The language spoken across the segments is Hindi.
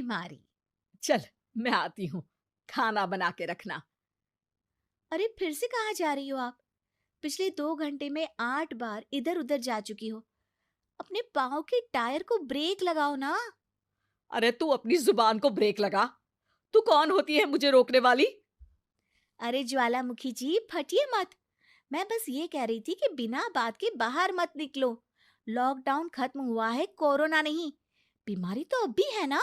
बीमारी। चल, मैं आती हूँ, खाना बना के रखना। अरे फिर से कहाँ जा रही हो आप? पिछले 2 घंटे में 8 बार इधर उधर जा चुकी हो। अपने पाँव के टायर को ब्रेक लगाओ ना। अरे तू अपनी जुबान को ब्रेक लगा। तू कौन होती है मुझे रोकने वाली? अरे ज्वालामुखी जी, फटिए मत। मैं बस ये कह रही थी कि बिना बात के बाहर मत निकलो। लॉकडाउन खत्म हुआ है, कोरोना नहीं। बीमारी तो अब भी है ना।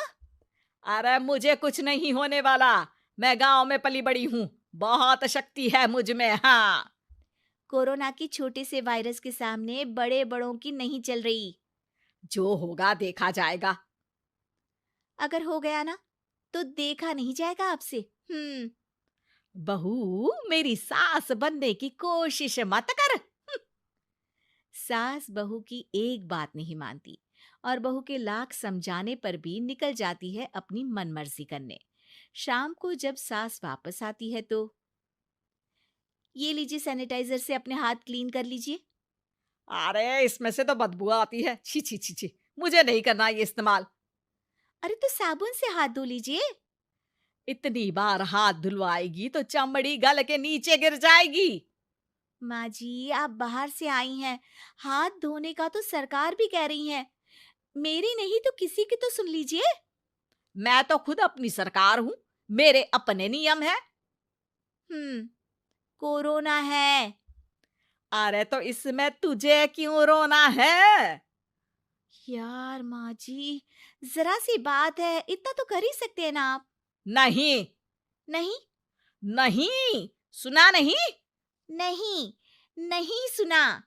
अरे मुझे कुछ नहीं होने वाला। मैं गांव में पली बड़ी हूँ। बहुत शक्ति है मुझ में। हाँ, कोरोना की छोटे से वायरस के सामने बड़े बड़ों की नहीं चल रही। जो होगा देखा जाएगा। अगर हो गया ना तो देखा नहीं जाएगा आपसे। हम्म। बहू, मेरी सास बनने की कोशिश मत कर। सास बहू की एक बात नहीं मानती और बहू के लाख समझाने पर भी निकल जाती है अपनी मनमर्जी करने। शाम को जब सास वापस आती है तो ये लीजिए, सैनिटाइजर से अपने हाथ क्लीन कर लीजिए। अरे इसमें से तो बदबू आती है। छी छी छी छी, मुझे नहीं करना ये इस्तेमाल। अरे तो साबुन से हाथ धो लीजिए। इतनी बार हाथ धुलवाएगी तो चमड़ी गल के नीचे गिर जाएगी। माँ जी, आप बाहर से आई हैं, हाथ धोने का तो सरकार भी कह रही है। मेरी नहीं तो किसी की तो सुन लीजिए। मैं तो खुद अपनी सरकार हूँ। मेरे अपने नियम है। हम्म। कोरोना है। अरे तो इसमें तुझे क्यों रोना है? यार माँ जी, जरा सी बात है, इतना तो कर ही सकते हैं ना आप। नहीं, नहीं। नहीं, सुना नहीं? नहीं। नहीं सुना।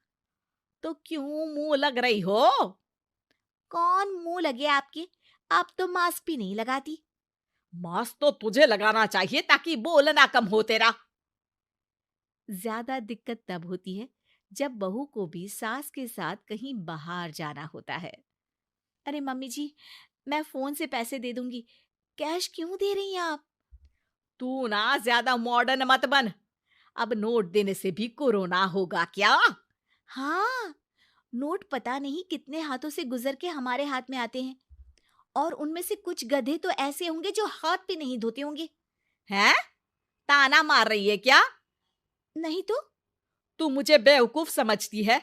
तो क्यों मुंह लग रही हो? कौन मुंह लगे आपके? आप तो मास्क भी नहीं लगाती। मास्क तो तुझे लगाना चाहिए ताकि बोलना कम हो तेरा। ज्यादा दिक्कत तब होती है जब बहू को भी सास के साथ कहीं बाहर जाना होता है। अरे मम्मी जी, मैं फोन से पैसे दे दूंगी। कैश क्यों दे रही हैं आप? तू ना ज्यादा मॉडर्न मत बन। अब नोट देने से भी कोरोना होगा क्या? हाँ, नोट पता नहीं कितने हाथों से गुजर के हमारे हाथ में आते हैं, और उनमें से कुछ गधे तो ऐसे होंगे जो हाथ भी नहीं धोते होंगे। हैं? ताना मार रही है क्या? नहीं तो। तू मुझे बेवकूफ समझती है?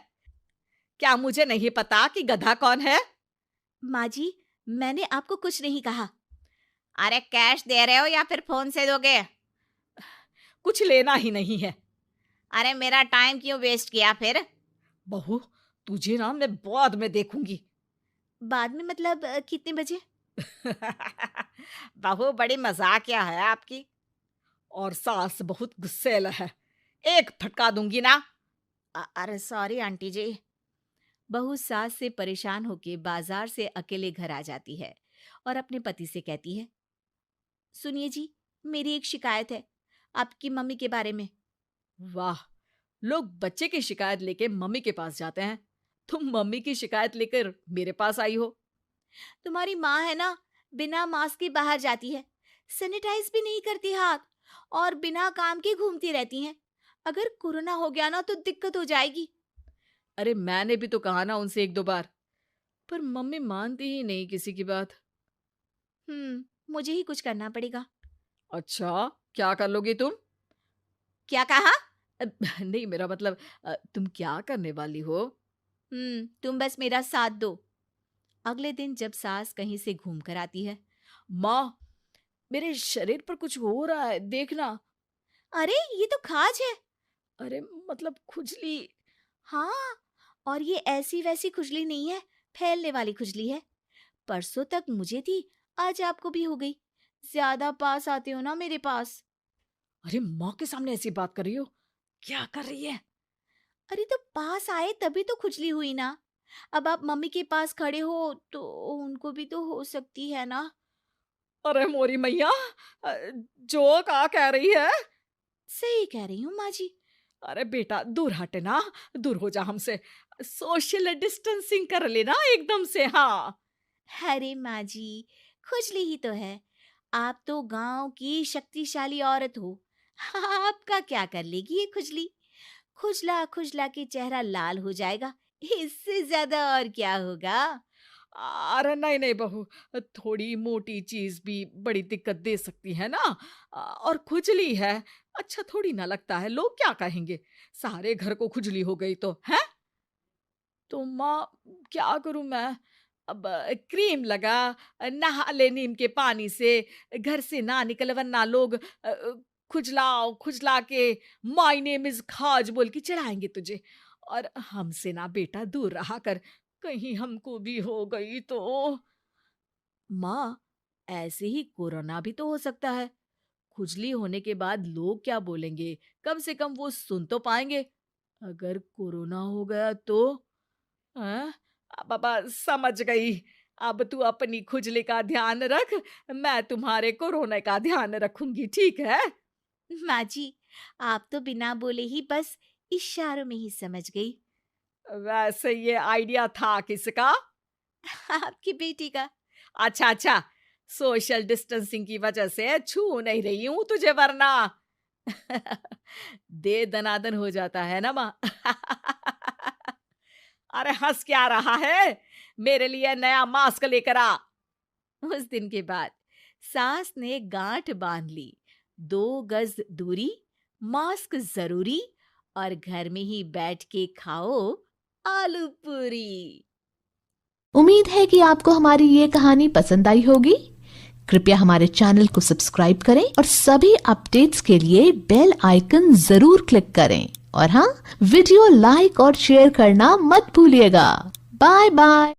क्या मुझे नहीं पता कि गधा कौन है? माँ जी, मैंने आपको कुछ नहीं कहा। अरे कैश दे रहे हो या फिर फोन से दोगे? कुछ लेना ही नहीं है। अरे मेरा टाइम क्यों वेस्ट किया फिर? बहू, तुझे ना मैं बाद में देखूंगी। बाद में मतलब कितने बजे? बहू बड़ी मजाकिया है आपकी। और सास बहुत गुस्सैल है। एक फटका दूंगी ना। अरे सॉरी आंटी जी। बहू सास से परेशान होके बाजार से अकेले घर आ जाती है और अपने पति से कहती है, सुनिए जी, मेरी एक शिकायत है आपकी मम्मी के बारे में। वाह, लोग बच्चे की शिकायत लेके मम्मी के पास जाते हैं। तुम मम्मी की शिकायत लेकर मेरे पास आई हो। तुम्हारी माँ है ना, बिना मास्क के बाहर जाती है, सैनिटाइज भी नहीं करती हाथ, और बिना काम के घूमती रहती हैं। अगर कोरोना हो गया ना तो दिक्कत हो जाएगी। अरे मैंने भी तो कहा ना उनसे एक दो बार, पर मम्मी मानती ही नहीं किसी की बात। मुझे ही कुछ करना पड़ेगा। अच्छा, क्या कर लोगी तुम? क्या कहा? नहीं, मेरा मतलब तुम क्या करने वाली हो? तुम बस मेरा साथ दो। अगले दिन जब सास कहीं से घूम कर आती है। माँ, मेरे शरीर पर कुछ हो रहा है, देखना। अरे ये तो खाज है। अरे मतलब खुजली। हाँ, और ये ऐसी वैसी खुजली नहीं है, फैलने वाली खुजली है। परसों तक मुझे थी, आज आपको भी हो गई। ज्यादा पास आते हो ना मेरे पास। अरे माँ के सामने ऐसी बात कर रही हो? क्या कर रही है? अरे तो पास आए तभी तो खुजली हुई ना। अब आप मम्मी के पास खड़े हो तो उनको भी तो हो सकती है ना। अरे मोरी मैया, जो का कह रही है? सही कह रही हूँ माँ जी। अरे बेटा, दूर हटे ना। दूर हो जा हमसे। सोशल डिस्टेंसिंग कर लेना एकदम से। हाँ। अरे माँ जी, खुजली ही तो है। आप तो गांव की शक्तिशाली औरत हो। आपका क्या कर लेगी ये खुजली? खुजला खुजला के चेहरा लाल हो जाएगा, इससे ज्यादा और क्या होगा? अरे नहीं नहीं बहू, थोड़ी मोटी चीज भी बड़ी दिक्कत दे सकती है ना। और खुजली है, अच्छा थोड़ी ना लगता है, लोग क्या कहेंगे, सारे घर को खुजली हो गई तो है। तो माँ, क्या करूं मैं? अब क्रीम लगा, नहा ले नीम के पानी से, घर से ना निकल वरना लोग खुजलाओ खुजला के माय नेम इज खाज बोल के चढ़ाएंगे तुझे। और हमसे ना बेटा दूर रहा कर, कहीं हमको भी हो गई तो। माँ, ऐसे ही कोरोना भी तो हो सकता है। खुजली होने के बाद लोग क्या बोलेंगे, कम से कम वो सुन तो पाएंगे। अगर कोरोना हो गया तो? हाँ, बाबा समझ गई। अब तू अपनी खुजली का ध्यान रख, मैं तुम्हारे कोरोना का ध्यान रखूंगी, ठीक है। माँ जी, आप तो बिना बोले ही बस इशारों में ही समझ गई। वैसे ये आइडिया था किसका? आपकी बेटी का। अच्छा अच्छा, सोशल डिस्टेंसिंग की वजह से छू नहीं रही हूं तुझे वरना। दे दनादन हो जाता है ना माँ। अरे हंस क्या रहा है, मेरे लिए नया मास्क लेकर आ। उस दिन के बाद सास ने गांठ बांध ली। 2 गज दूरी, मास्क जरूरी, और घर में ही बैठ के खाओ आलू पूरी। उम्मीद है कि आपको हमारी ये कहानी पसंद आई होगी। कृपया हमारे चैनल को सब्सक्राइब करें और सभी अपडेट्स के लिए बेल आइकन जरूर क्लिक करें। और हाँ, वीडियो लाइक और शेयर करना मत भूलिएगा। Bye bye.